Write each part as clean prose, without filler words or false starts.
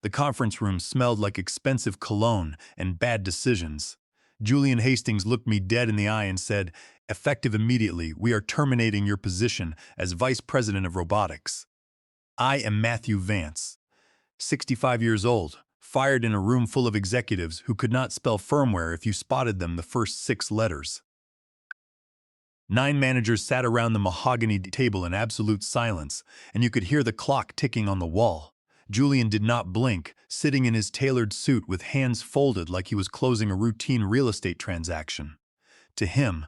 The conference room smelled like expensive cologne and bad decisions. Julian Hastings looked me dead in the eye and said, "Effective immediately, we are terminating your position as Vice President of Robotics." I am Matthew Vance, 65 years old, fired in a room full of executives who could not spell firmware if you spotted them the first 6 letters. 9 managers sat around the mahogany table in absolute silence, and you could hear the clock ticking on the wall. Julian did not blink, sitting in his tailored suit with hands folded like he was closing a routine real estate transaction. To him,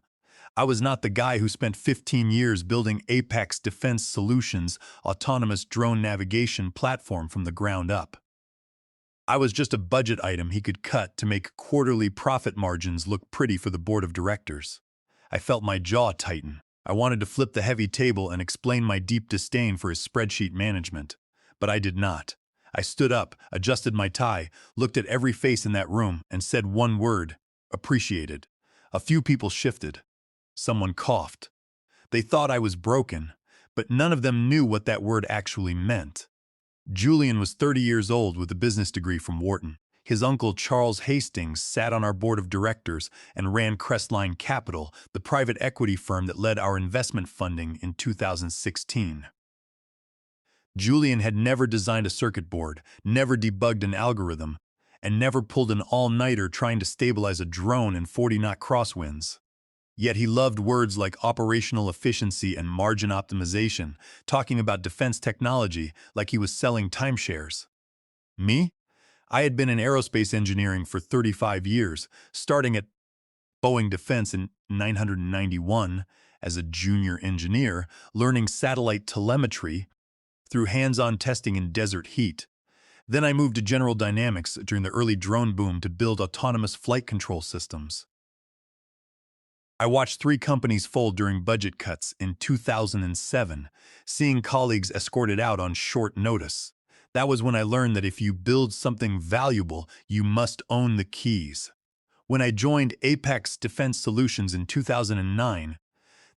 I was not the guy who spent 15 years building Apex Defense Solutions' autonomous drone navigation platform from the ground up. I was just a budget item he could cut to make quarterly profit margins look pretty for the board of directors. I felt my jaw tighten. I wanted to flip the heavy table and explain my deep disdain for his spreadsheet management. But I did not. I stood up, adjusted my tie, looked at every face in that room, and said one word: appreciated. A few people shifted. Someone coughed. They thought I was broken, but none of them knew what that word actually meant. Julian was 30 years old with a business degree from Wharton. His uncle Charles Hastings sat on our board of directors and ran Crestline Capital, the private equity firm that led our investment funding in 2016. Julian had never designed a circuit board, never debugged an algorithm, and never pulled an all-nighter trying to stabilize a drone in 40-knot crosswinds. Yet he loved words like operational efficiency and margin optimization, talking about defense technology like he was selling timeshares. Me? I had been in aerospace engineering for 35 years, starting at Boeing Defense in 1991 as a junior engineer, learning satellite telemetry through hands-on testing in desert heat. Then I moved to General Dynamics during the early drone boom to build autonomous flight control systems. I watched 3 companies fold during budget cuts in 2007, seeing colleagues escorted out on short notice. That was when I learned that if you build something valuable, you must own the keys. When I joined Apex Defense Solutions in 2009,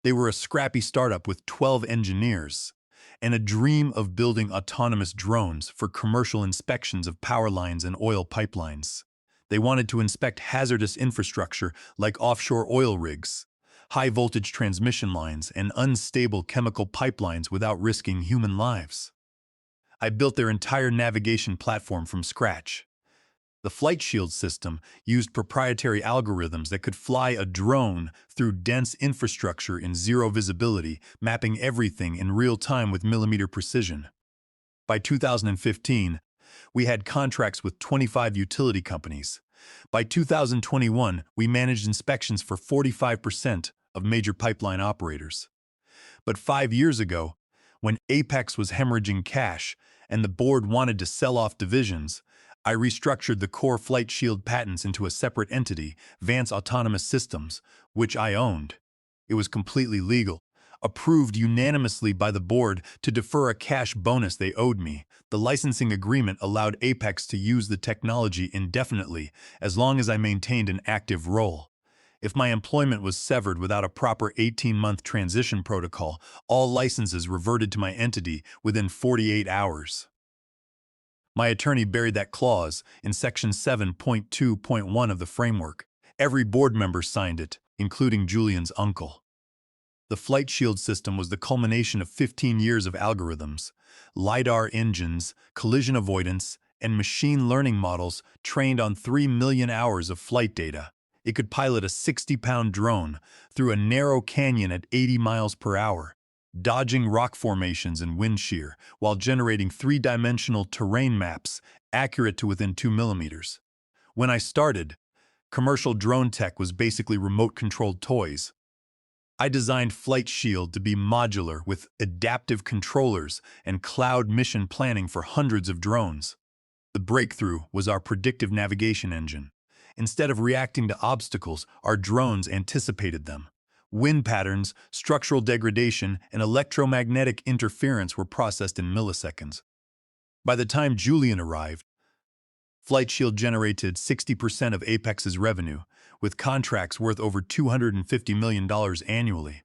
they were a scrappy startup with 12 engineers and a dream of building autonomous drones for commercial inspections of power lines and oil pipelines. They wanted to inspect hazardous infrastructure like offshore oil rigs, high-voltage transmission lines, and unstable chemical pipelines without risking human lives. I built their entire navigation platform from scratch. The Flight Shield system used proprietary algorithms that could fly a drone through dense infrastructure in zero visibility, mapping everything in real time with millimeter precision. By 2015, we had contracts with 25 utility companies. By 2021, we managed inspections for 45% of major pipeline operators. But 5 years ago, when Apex was hemorrhaging cash and the board wanted to sell off divisions, I restructured the core Flight Shield patents into a separate entity, Vance Autonomous Systems, which I owned. It was completely legal, approved unanimously by the board to defer a cash bonus they owed me. The licensing agreement allowed Apex to use the technology indefinitely, as long as I maintained an active role. If my employment was severed without a proper 18-month transition protocol, all licenses reverted to my entity within 48 hours. My attorney buried that clause in Section 7.2.1 of the framework. Every board member signed it, including Julian's uncle. The Flight Shield system was the culmination of 15 years of algorithms, LiDAR engines, collision avoidance, and machine learning models trained on 3 million hours of flight data. It could pilot a 60-pound drone through a narrow canyon at 80 miles per hour, dodging rock formations and wind shear, while generating 3-dimensional terrain maps accurate to within 2 millimeters. When I started, commercial drone tech was basically remote-controlled toys. I designed Flight Shield to be modular with adaptive controllers and cloud mission planning for hundreds of drones. The breakthrough was our predictive navigation engine. Instead of reacting to obstacles, our drones anticipated them. Wind patterns, structural degradation, and electromagnetic interference were processed in milliseconds. By the time Julian arrived, Flight Shield generated 60% of Apex's revenue, with contracts worth over $250 million annually.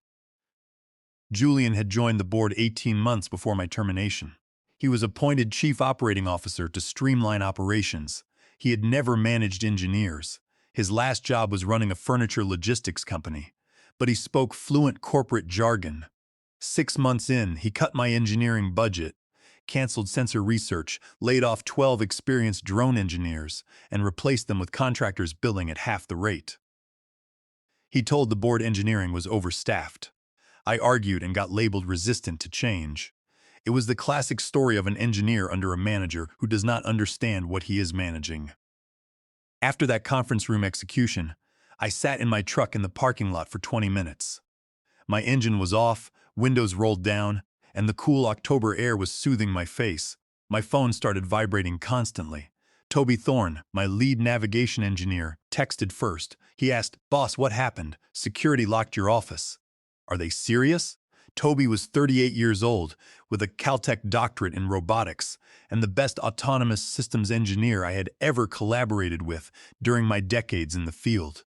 Julian had joined the board 18 months before my termination. He was appointed Chief Operating Officer to streamline operations. He had never managed engineers. His last job was running a furniture logistics company. But he spoke fluent corporate jargon. 6 months in, he cut my engineering budget, canceled sensor research, laid off 12 experienced drone engineers, and replaced them with contractors billing at half the rate. He told the board engineering was overstaffed. I argued and got labeled resistant to change. It was the classic story of an engineer under a manager who does not understand what he is managing. After that conference room execution, I sat in my truck in the parking lot for 20 minutes. My engine was off, windows rolled down, and the cool October air was soothing my face. My phone started vibrating constantly. Toby Thorne, my lead navigation engineer, texted first. He asked, "Boss, what happened? Security locked your office." Are they serious? Toby was 38 years old, with a Caltech doctorate in robotics, and the best autonomous systems engineer I had ever collaborated with during my decades in the field.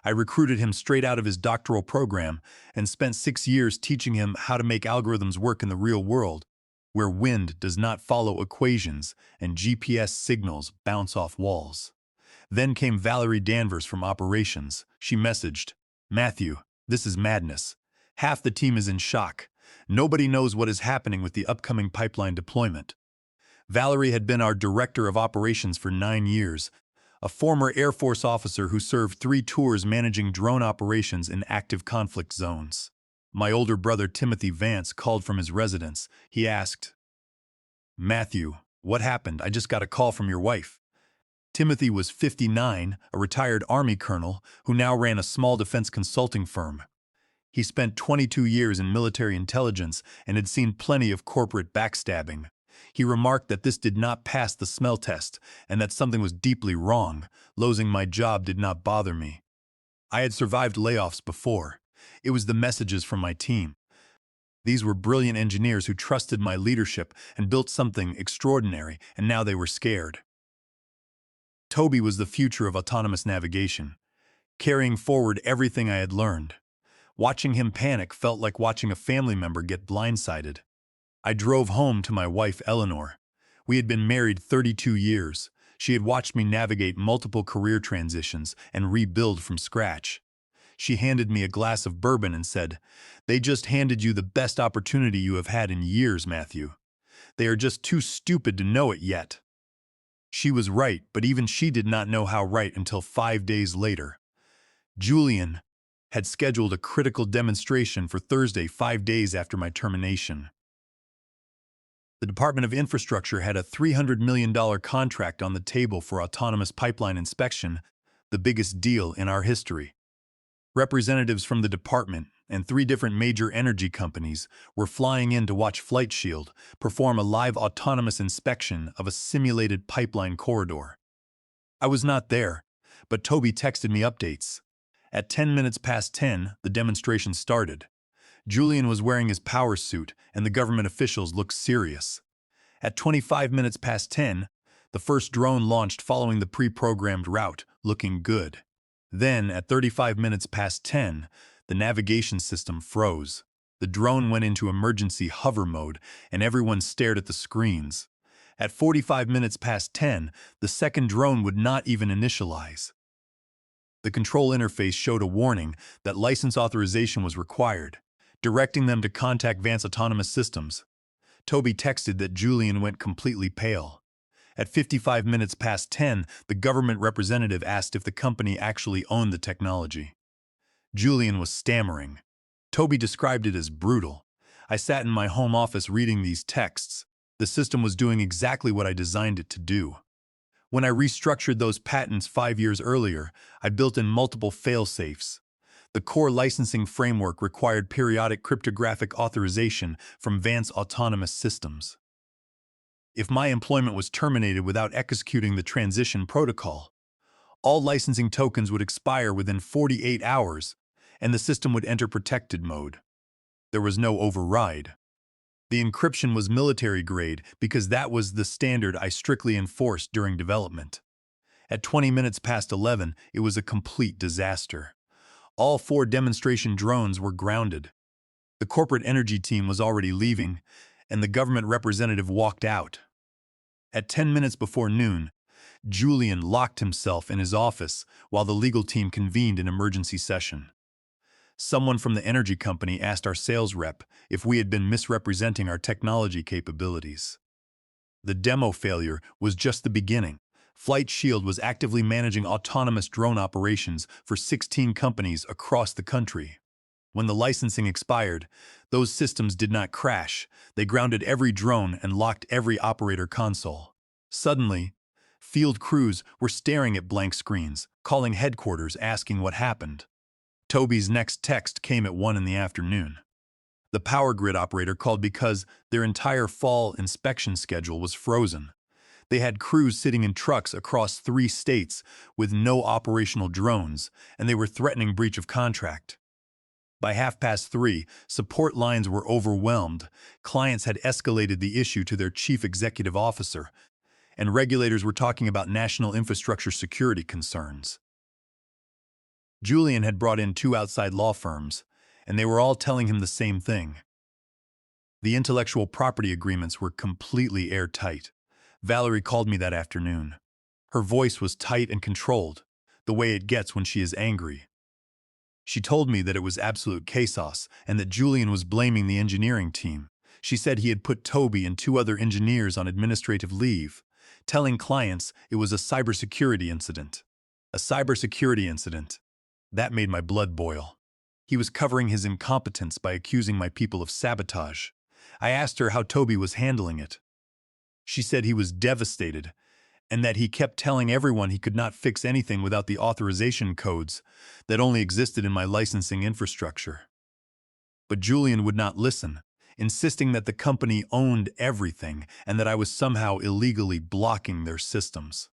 I recruited him straight out of his doctoral program and spent 6 years teaching him how to make algorithms work in the real world, where wind does not follow equations and GPS signals bounce off walls. Then came Valerie Danvers from operations. She messaged, "Matthew, this is madness. Half the team is in shock. Nobody knows what is happening with the upcoming pipeline deployment." Valerie had been our director of operations for 9 years, a former Air Force officer who served 3 tours managing drone operations in active conflict zones. My older brother Timothy Vance called from his residence. He asked, "Matthew, what happened? I just got a call from your wife." Timothy was 59, a retired Army colonel who now ran a small defense consulting firm. He spent 22 years in military intelligence and had seen plenty of corporate backstabbing. He remarked that this did not pass the smell test and that something was deeply wrong. Losing my job did not bother me. I had survived layoffs before. It was the messages from my team. These were brilliant engineers who trusted my leadership and built something extraordinary, and now they were scared. Toby was the future of autonomous navigation, carrying forward everything I had learned. Watching him panic felt like watching a family member get blindsided. I drove home to my wife, Eleanor. We had been married 32 years. She had watched me navigate multiple career transitions and rebuild from scratch. She handed me a glass of bourbon and said, "They just handed you the best opportunity you have had in years, Matthew. They are just too stupid to know it yet." She was right, but even she did not know how right until 5 days later. Julian had scheduled a critical demonstration for Thursday, 5 days after my termination. The Department of Infrastructure had a $300 million contract on the table for autonomous pipeline inspection, the biggest deal in our history. Representatives from the department and 3 different major energy companies were flying in to watch Flight Shield perform a live autonomous inspection of a simulated pipeline corridor. I was not there, but Toby texted me updates. At 10 minutes past 10, the demonstration started. Julian was wearing his power suit, and the government officials looked serious. At 25 minutes past 10, the first drone launched following the pre-programmed route, looking good. Then, at 35 minutes past 10, the navigation system froze. The drone went into emergency hover mode, and everyone stared at the screens. At 45 minutes past 10, the second drone would not even initialize. The control interface showed a warning that license authorization was required, directing them to contact Vance Autonomous Systems. Toby texted that Julian went completely pale. At 55 minutes past 10, the government representative asked if the company actually owned the technology. Julian was stammering. Toby described it as brutal. I sat in my home office reading these texts. The system was doing exactly what I designed it to do. When I restructured those patents 5 years earlier, I built in multiple fail-safes. The core licensing framework required periodic cryptographic authorization from Vance Autonomous Systems. If my employment was terminated without executing the transition protocol, all licensing tokens would expire within 48 hours, and the system would enter protected mode. There was no override. The encryption was military grade because that was the standard I strictly enforced during development. At 20 minutes past 11, it was a complete disaster. All 4 demonstration drones were grounded. The corporate energy team was already leaving, and the government representative walked out. At 10 minutes before noon, Julian locked himself in his office while the legal team convened an emergency session. Someone from the energy company asked our sales rep if we had been misrepresenting our technology capabilities. The demo failure was just the beginning. Flight Shield was actively managing autonomous drone operations for 16 companies across the country. When the licensing expired, those systems did not crash. They grounded every drone and locked every operator console. Suddenly, field crews were staring at blank screens, calling headquarters asking what happened. Toby's next text came at 1 in the afternoon. The power grid operator called because their entire fall inspection schedule was frozen. They had crews sitting in trucks across 3 states with no operational drones, and they were threatening breach of contract. By 3:30, support lines were overwhelmed, clients had escalated the issue to their chief executive officer, and regulators were talking about national infrastructure security concerns. Julian had brought in 2 outside law firms, and they were all telling him the same thing. The intellectual property agreements were completely airtight. Valerie called me that afternoon. Her voice was tight and controlled, the way it gets when she is angry. She told me that it was absolute chaos and that Julian was blaming the engineering team. She said he had put Toby and 2 other engineers on administrative leave, telling clients it was a cybersecurity incident. A cybersecurity incident. That made my blood boil. He was covering his incompetence by accusing my people of sabotage. I asked her how Toby was handling it. She said he was devastated and that he kept telling everyone he could not fix anything without the authorization codes that only existed in my licensing infrastructure. But Julian would not listen, insisting that the company owned everything and that I was somehow illegally blocking their systems.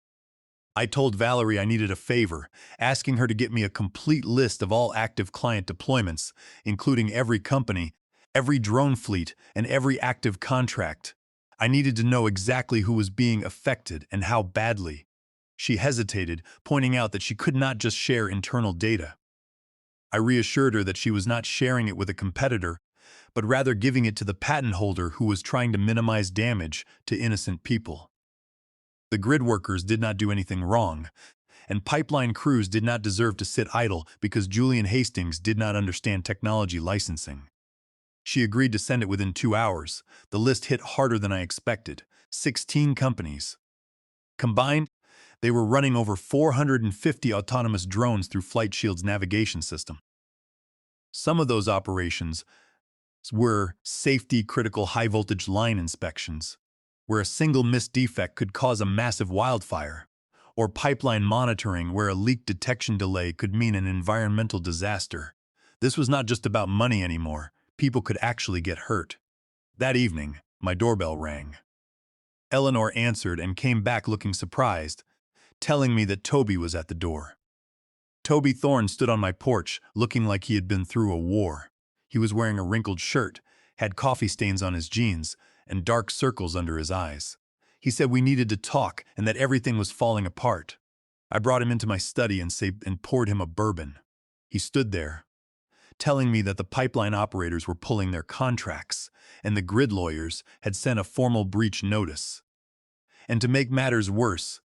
I told Valerie I needed a favor, asking her to get me a complete list of all active client deployments, including every company, every drone fleet, and every active contract. I needed to know exactly who was being affected and how badly. She hesitated, pointing out that she could not just share internal data. I reassured her that she was not sharing it with a competitor, but rather giving it to the patent holder who was trying to minimize damage to innocent people. The grid workers did not do anything wrong, and pipeline crews did not deserve to sit idle because Julian Hastings did not understand technology licensing. She agreed to send it within 2 hours. The list hit harder than I expected. 16 companies. Combined, they were running over 450 autonomous drones through Flight Shield's navigation system. Some of those operations were safety-critical high-voltage line inspections, where a single missed defect could cause a massive wildfire, or pipeline monitoring where a leak detection delay could mean an environmental disaster. This was not just about money anymore. People could actually get hurt. That evening, my doorbell rang. Eleanor answered and came back looking surprised, telling me that Toby was at the door. Toby Thorne stood on my porch, looking like he had been through a war. He was wearing a wrinkled shirt, had coffee stains on his jeans, and dark circles under his eyes. He said we needed to talk and that everything was falling apart. I brought him into my study and poured him a bourbon. He stood there, telling me that the pipeline operators were pulling their contracts, and the grid lawyers had sent a formal breach notice. And to make matters worse,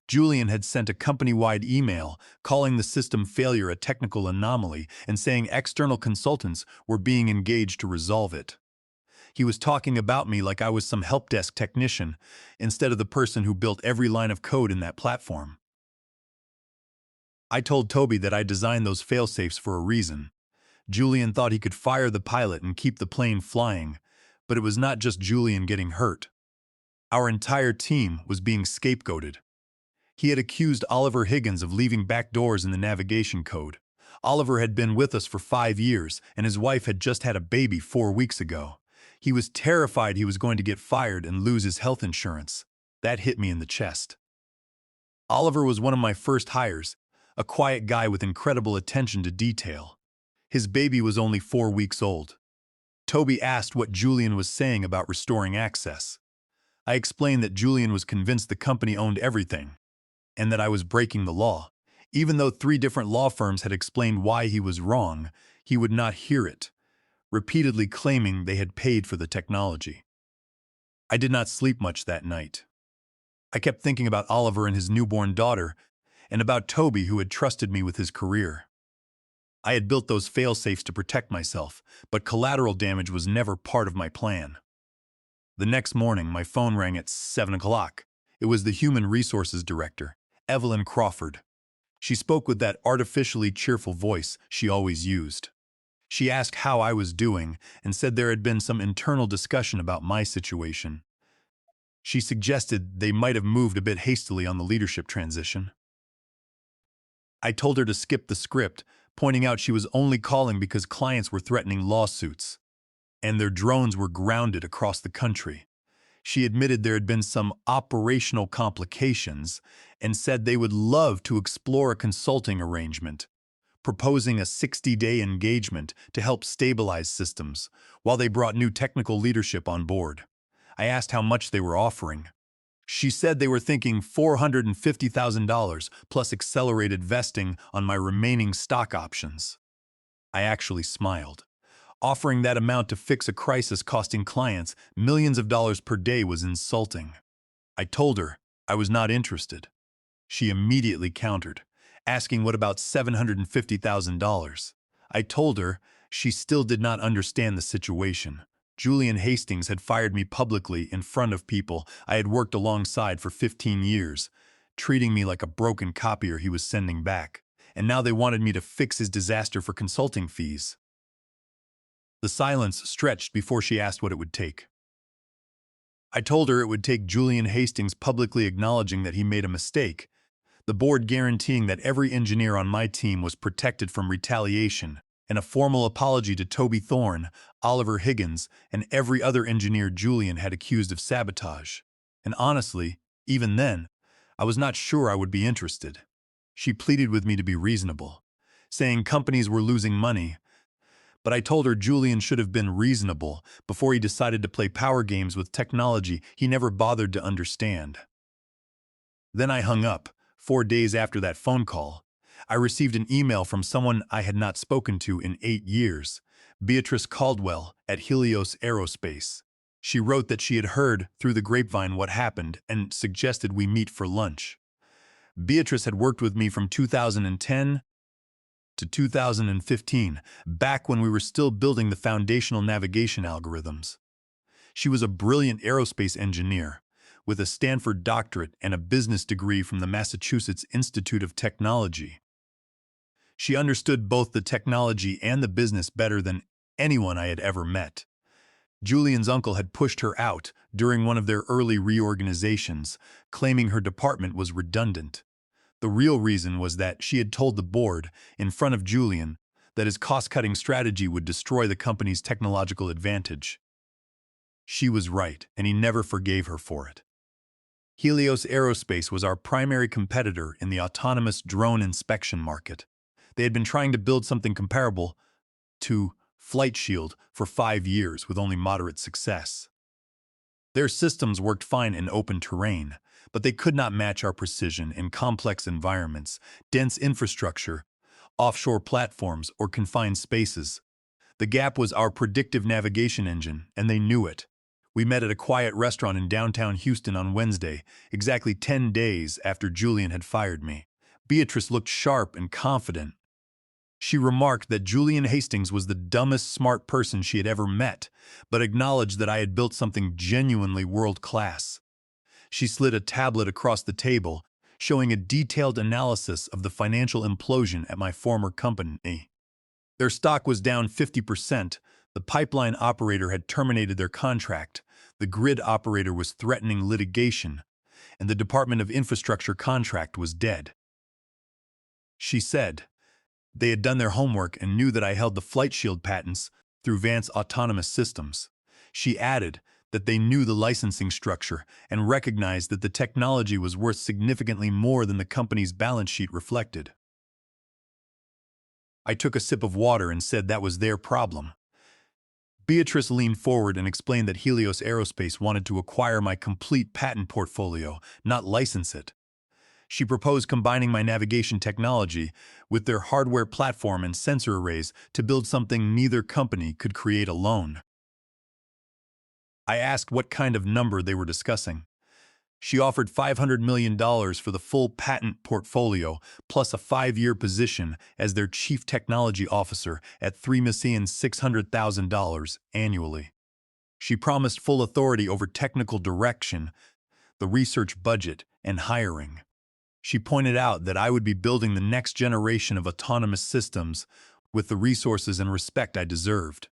Julian had sent a company-wide email calling the system failure a technical anomaly and saying external consultants were being engaged to resolve it. He was talking about me like I was some help desk technician instead of the person who built every line of code in that platform. I told Toby that I designed those fail-safes for a reason. Julian thought he could fire the pilot and keep the plane flying, but it was not just Julian getting hurt. Our entire team was being scapegoated. He had accused Oliver Higgins of leaving back doors in the navigation code. Oliver had been with us for 5 years, and his wife had just had a baby 4 weeks ago. He was terrified he was going to get fired and lose his health insurance. That hit me in the chest. Oliver was one of my first hires, a quiet guy with incredible attention to detail. His baby was only 4 weeks old. Toby asked what Julian was saying about restoring access. I explained that Julian was convinced the company owned everything, and that I was breaking the law. Even though 3 different law firms had explained why he was wrong, he would not hear it, repeatedly claiming they had paid for the technology. I did not sleep much that night. I kept thinking about Oliver and his newborn daughter, and about Toby who had trusted me with his career. I had built those fail-safes to protect myself, but collateral damage was never part of my plan. The next morning, my phone rang at 7 o'clock. It was the Human Resources Director, Evelyn Crawford. She spoke with that artificially cheerful voice she always used. She asked how I was doing and said there had been some internal discussion about my situation. She suggested they might have moved a bit hastily on the leadership transition. I told her to skip the script, pointing out she was only calling because clients were threatening lawsuits, and their drones were grounded across the country. She admitted there had been some operational complications and said they would love to explore a consulting arrangement, proposing a 60-day engagement to help stabilize systems while they brought new technical leadership on board. I asked how much they were offering. She said they were thinking $450,000 plus accelerated vesting on my remaining stock options. I actually smiled. Offering that amount to fix a crisis costing clients millions of dollars per day was insulting. I told her I was not interested. She immediately countered, asking what about $750,000. I told her she still did not understand the situation. Julian Hastings had fired me publicly in front of people I had worked alongside for 15 years, treating me like a broken copier he was sending back, and now they wanted me to fix his disaster for consulting fees. The silence stretched before she asked what it would take. I told her it would take Julian Hastings publicly acknowledging that he made a mistake, the board guaranteeing that every engineer on my team was protected from retaliation, and a formal apology to Toby Thorne, Oliver Higgins, and every other engineer Julian had accused of sabotage. And honestly, even then, I was not sure I would be interested. She pleaded with me to be reasonable, saying companies were losing money, but I told her Julian should have been reasonable before he decided to play power games with technology he never bothered to understand. Then I hung up. 4 days after that phone call, I received an email from someone I had not spoken to in 8 years, Beatrice Caldwell at Helios Aerospace. She wrote that she had heard through the grapevine what happened and suggested we meet for lunch. Beatrice had worked with me from 2010 to 2015, back when we were still building the foundational navigation algorithms. She was a brilliant aerospace engineer, with a Stanford doctorate and a business degree from the Massachusetts Institute of Technology. She understood both the technology and the business better than anyone I had ever met. Julian's uncle had pushed her out during one of their early reorganizations, claiming her department was redundant. The real reason was that she had told the board, in front of Julian, that his cost-cutting strategy would destroy the company's technological advantage. She was right, and he never forgave her for it. Helios Aerospace was our primary competitor in the autonomous drone inspection market. They had been trying to build something comparable to Flight Shield for 5 years with only moderate success. Their systems worked fine in open terrain, but they could not match our precision in complex environments, dense infrastructure, offshore platforms, or confined spaces. The gap was our predictive navigation engine, and they knew it. We met at a quiet restaurant in downtown Houston on Wednesday, exactly 10 days after Julian had fired me. Beatrice looked sharp and confident. She remarked that Julian Hastings was the dumbest smart person she had ever met, but acknowledged that I had built something genuinely world-class. She slid a tablet across the table, showing a detailed analysis of the financial implosion at my former company. Their stock was down 50%, the pipeline operator had terminated their contract, the grid operator was threatening litigation, and the Department of Infrastructure contract was dead. She said they had done their homework and knew that I held the Flight Shield patents through Vance Autonomous Systems. She added that they knew the licensing structure and recognized that the technology was worth significantly more than the company's balance sheet reflected. I took a sip of water and said that was their problem. Beatrice leaned forward and explained that Helios Aerospace wanted to acquire my complete patent portfolio, not license it. She proposed combining my navigation technology with their hardware platform and sensor arrays to build something neither company could create alone. I asked what kind of number they were discussing. She offered $500 million for the full patent portfolio, plus a 5-year position as their chief technology officer at $3,600,000 annually. She promised full authority over technical direction, the research budget, and hiring. She pointed out that I would be building the next generation of autonomous systems with the resources and respect I deserved.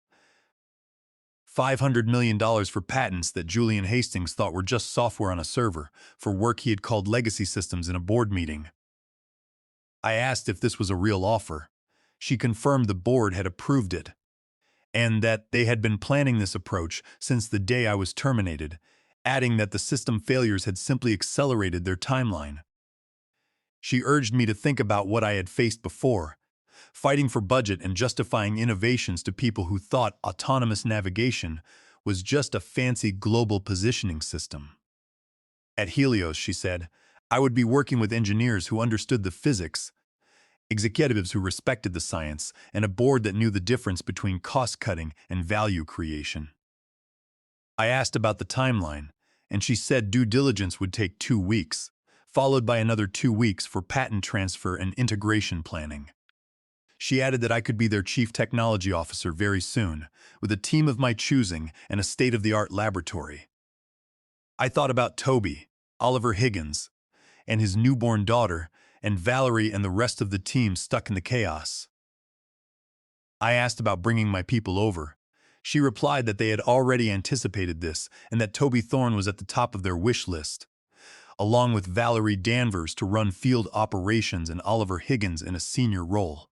$500 million for patents that Julian Hastings thought were just software on a server, for work he had called legacy systems in a board meeting. I asked if this was a real offer. She confirmed the board had approved it, and that they had been planning this approach since the day I was terminated, adding that the system failures had simply accelerated their timeline. She urged me to think about what I had faced before, fighting for budget and justifying innovations to people who thought autonomous navigation was just a fancy global positioning system. At Helios, she said, I would be working with engineers who understood the physics, executives who respected the science, and a board that knew the difference between cost-cutting and value creation. I asked about the timeline, and she said due diligence would take 2 weeks, followed by another 2 weeks for patent transfer and integration planning. She added that I could be their chief technology officer very soon, with a team of my choosing and a state-of-the-art laboratory. I thought about Toby, Oliver Higgins, and his newborn daughter, and Valerie and the rest of the team stuck in the chaos. I asked about bringing my people over. She replied that they had already anticipated this and that Toby Thorne was at the top of their wish list, along with Valerie Danvers to run field operations and Oliver Higgins in a senior role.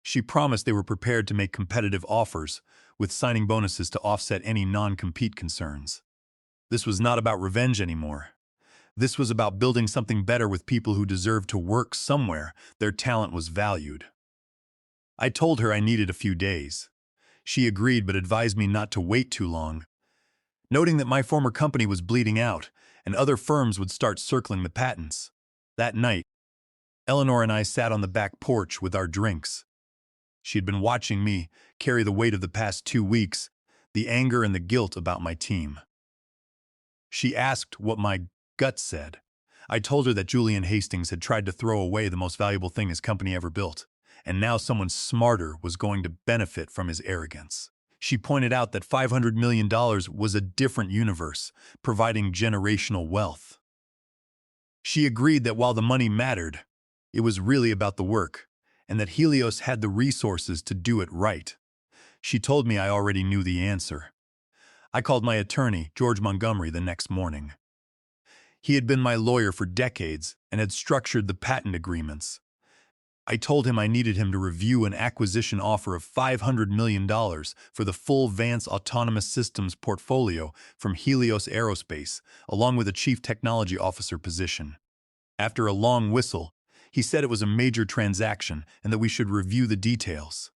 She promised they were prepared to make competitive offers, with signing bonuses to offset any non-compete concerns. This was not about revenge anymore. This was about building something better with people who deserved to work somewhere their talent was valued. I told her I needed a few days. She agreed but advised me not to wait too long, noting that my former company was bleeding out and other firms would start circling the patents. That night, Eleanor and I sat on the back porch with our drinks. She had been watching me carry the weight of the past 2 weeks, the anger and the guilt about my team. She asked what my gut said. I told her that Julian Hastings had tried to throw away the most valuable thing his company ever built, and now someone smarter was going to benefit from his arrogance. She pointed out that $500 million was a different universe, providing generational wealth. She agreed that while the money mattered, it was really about the work, and that Helios had the resources to do it right. She told me I already knew the answer. I called my attorney, George Montgomery, the next morning. He had been my lawyer for decades and had structured the patent agreements. I told him I needed him to review an acquisition offer of $500 million for the full Vance Autonomous Systems portfolio from Helios Aerospace, along with a chief technology officer position. After a long whistle, he said it was a major transaction and that we should review the details.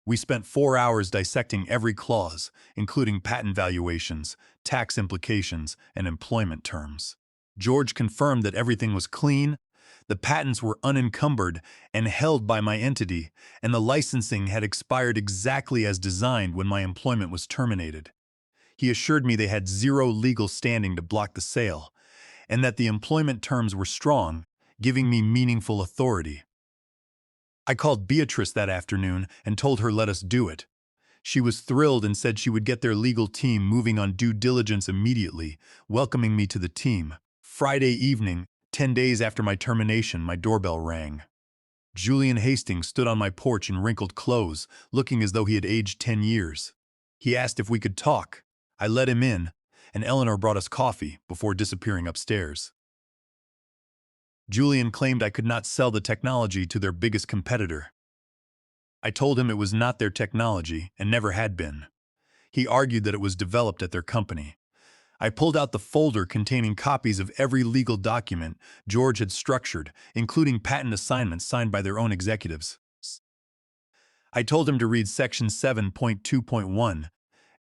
We spent 4 hours dissecting every clause, including patent valuations, tax implications, and employment terms. George confirmed that everything was clean, the patents were unencumbered and held by my entity, and the licensing had expired exactly as designed when my employment was terminated. He assured me they had zero legal standing to block the sale, and that the employment terms were strong, giving me meaningful authority. I called Beatrice that afternoon and told her let us do it. She was thrilled and said she would get their legal team moving on due diligence immediately, welcoming me to the team. Friday evening, 10 days after my termination, my doorbell rang. Julian Hastings stood on my porch in wrinkled clothes, looking as though he had aged 10 years. He asked if we could talk. I let him in, and Eleanor brought us coffee before disappearing upstairs. Julian claimed I could not sell the technology to their biggest competitor. I told him it was not their technology and never had been. He argued that it was developed at their company. I pulled out the folder containing copies of every legal document George had structured, including patent assignments signed by their own executives. I told him to read Section 7.2.1,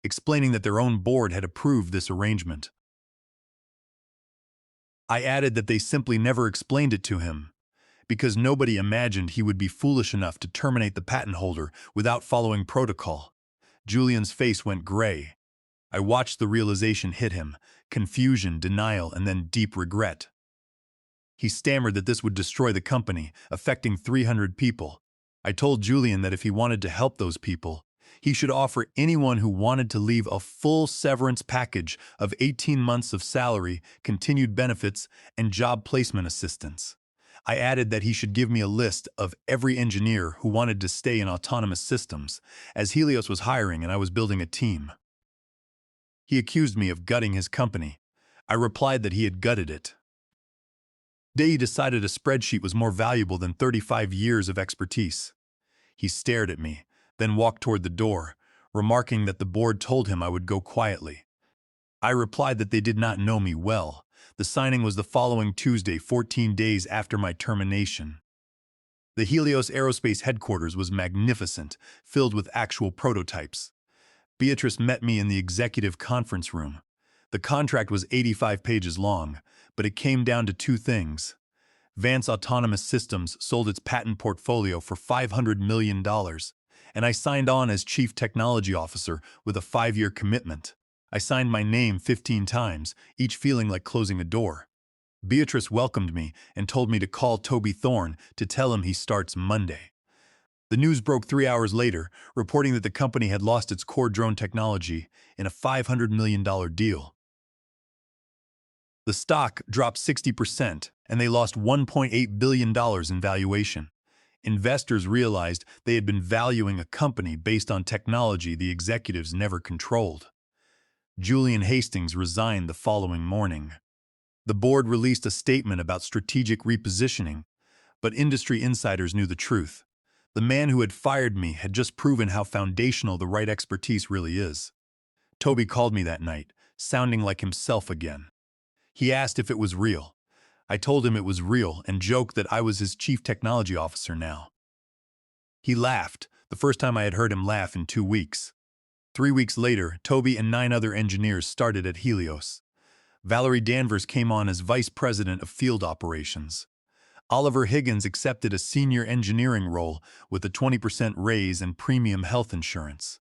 explaining that their own board had approved this arrangement. I added that they simply never explained it to him, because nobody imagined he would be foolish enough to terminate the patent holder without following protocol. Julian's face went gray. I watched the realization hit him: confusion, denial, and then deep regret. He stammered that this would destroy the company, affecting 300 people. I told Julian that if he wanted to help those people, he should offer anyone who wanted to leave a full severance package of 18 months of salary, continued benefits, and job placement assistance. I added that he should give me a list of every engineer who wanted to stay in autonomous systems, as Helios was hiring and I was building a team. He accused me of gutting his company. I replied that he had gutted it. He decided a spreadsheet was more valuable than 35 years of expertise. He stared at me, then walked toward the door, remarking that the board told him I would go quietly. I replied that they did not know me well. The signing was the following Tuesday, 14 days after my termination. The Helios Aerospace headquarters was magnificent, filled with actual prototypes. Beatrice met me in the executive conference room. The contract was 85 pages long, but it came down to two things. Vance Autonomous Systems sold its patent portfolio for $500 million, and I signed on as Chief Technology Officer with a 5-year commitment. I signed my name 15 times, each feeling like closing a door. Beatrice welcomed me and told me to call Toby Thorne to tell him he starts Monday. The news broke 3 hours later, reporting that the company had lost its core drone technology in a $500 million deal. The stock dropped 60%, and they lost $1.8 billion in valuation. Investors realized they had been valuing a company based on technology the executives never controlled. Julian Hastings resigned the following morning. The board released a statement about strategic repositioning, but industry insiders knew the truth. The man who had fired me had just proven how foundational the right expertise really is. Toby called me that night, sounding like himself again. He asked if it was real. I told him it was real and joked that I was his chief technology officer now. He laughed, the first time I had heard him laugh in 2 weeks. 3 weeks later, Toby and 9 other engineers started at Helios. Valerie Danvers came on as Vice President of Field Operations. Oliver Higgins accepted a senior engineering role with a 20% raise and premium health insurance.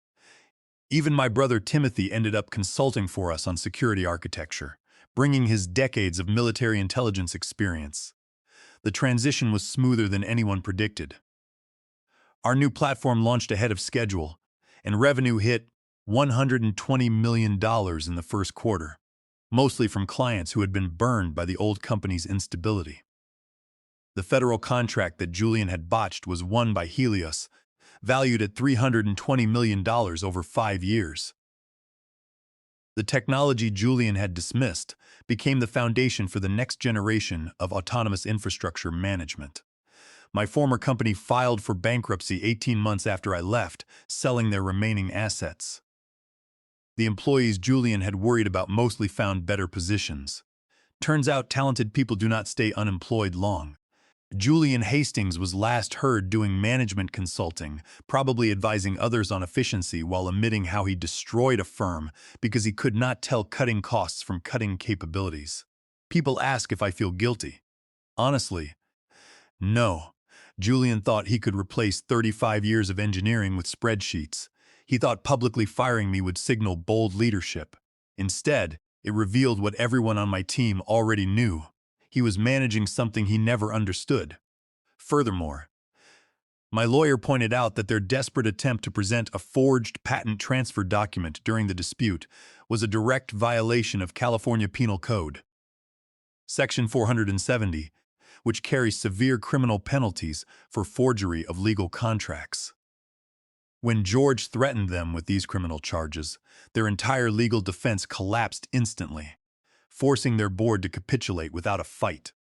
Even my brother Timothy ended up consulting for us on security architecture, bringing his decades of military intelligence experience. The transition was smoother than anyone predicted. Our new platform launched ahead of schedule, and revenue hit $120 million in the first quarter, mostly from clients who had been burned by the old company's instability. The federal contract that Julian had botched was won by Helios, valued at $320 million over 5 years. The technology Julian had dismissed became the foundation for the next generation of autonomous infrastructure management. My former company filed for bankruptcy 18 months after I left, selling their remaining assets. The employees Julian had worried about mostly found better positions. Turns out talented people do not stay unemployed long. Julian Hastings was last heard doing management consulting, probably advising others on efficiency while admitting how he destroyed a firm because he could not tell cutting costs from cutting capabilities. People ask if I feel guilty. Honestly, no. Julian thought he could replace 35 years of engineering with spreadsheets. He thought publicly firing me would signal bold leadership. Instead, it revealed what everyone on my team already knew. He was managing something he never understood. Furthermore, my lawyer pointed out that their desperate attempt to present a forged patent transfer document during the dispute was a direct violation of California Penal Code. Section 470, which carries severe criminal penalties for forgery of legal contracts. When George threatened them with these criminal charges, their entire legal defense collapsed instantly, forcing their board to capitulate without a fight.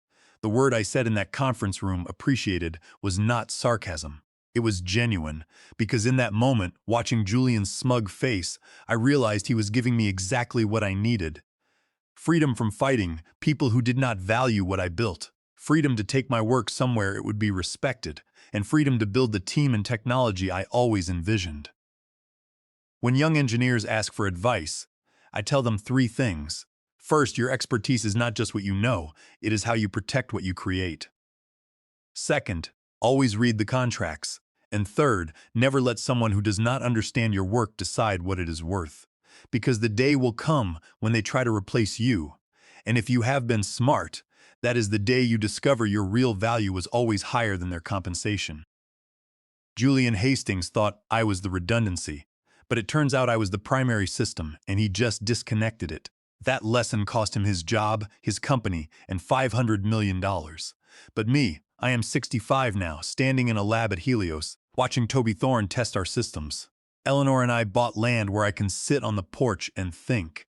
The word I said in that conference room, appreciated, was not sarcasm. It was genuine, because in that moment, watching Julian's smug face, I realized he was giving me exactly what I needed. Freedom from fighting people who did not value what I built. Freedom to take my work somewhere it would be respected, and freedom to build the team and technology I always envisioned. When young engineers ask for advice, I tell them 3 things. First, your expertise is not just what you know, it is how you protect what you create. Second, always read the contracts. And third, never let someone who does not understand your work decide what it is worth. because the day will come when they try to replace you. And if you have been smart, that is the day you discover your real value was always higher than their compensation. Julian Hastings thought I was the redundancy, but it turns out I was the primary system, and he just disconnected it. That lesson cost him his job, his company, and $500 million. But me, I am 65 now, standing in a lab at Helios, watching Toby Thorne test our systems. Eleanor and I bought land where I can sit on the porch and think.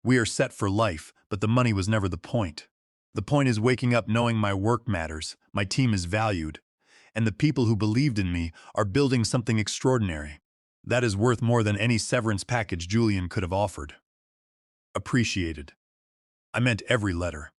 We are set for life, but the money was never the point. The point is waking up knowing my work matters, my team is valued, and the people who believed in me are building something extraordinary. That is worth more than any severance package Julian could have offered. Appreciated. I meant every letter.